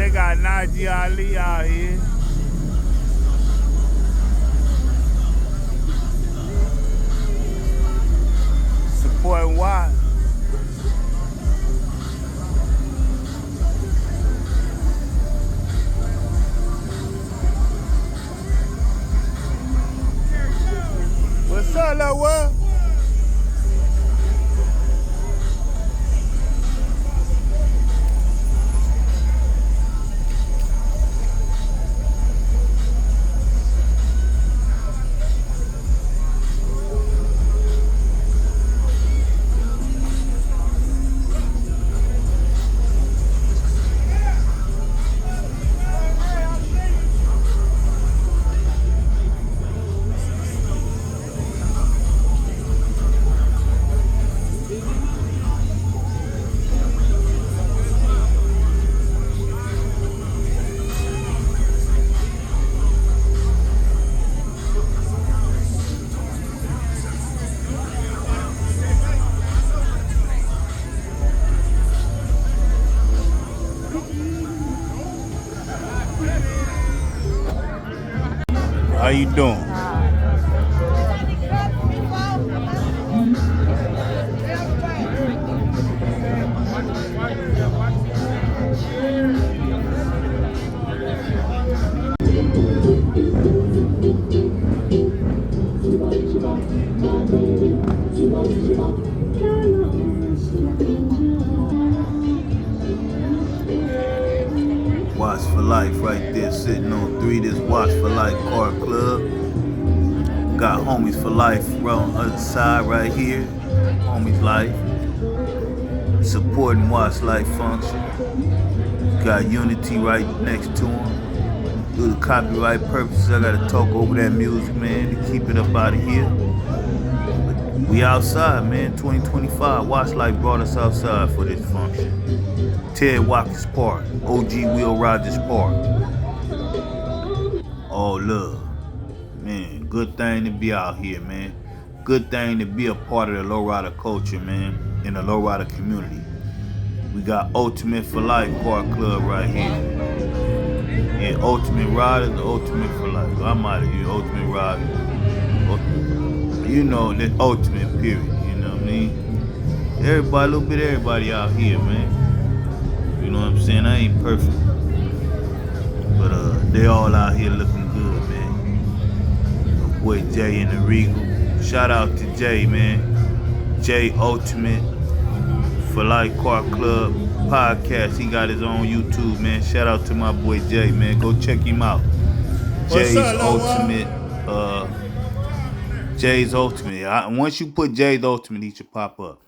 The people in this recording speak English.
they got Najee Ali out here. Supporting Watt. What's up, little world? How you doing? Watch for Life right there sitting on 3. This Watch for Life Car Club. Got Homies for Life right on the other side right here. Homies Life. Supporting Watch Life function. Got Unity right next to him. Due to copyright purposes, I gotta talk over that music, man, to keep it up out of here. But we outside, man. 2025. Watch Life brought us outside for this function. Ted Watkins Park, OG Will Rogers Park. All love. Man, good thing to be out here, man. Good thing to be a part of the lowrider culture, man, in the lowrider community. We got Ultimate for Life Car Club right here. And Ultimate Riders, the Ultimate for Life. I'm out of here, Ultimate Riders. You know, the ultimate period, you know what I mean? Everybody, a little bit of everybody out here, man. You know what I'm saying? I ain't perfect. But they all out here looking good, man. My boy Jay in the Regal. Shout out to Jay, man. Jay Ultimate for Life Car Club podcast. He got his own YouTube, man. Shout out to my boy Jay, man. Go check him out. Jay's Ultimate. Jay's Ultimate. Once you put Jay's Ultimate, he should pop up.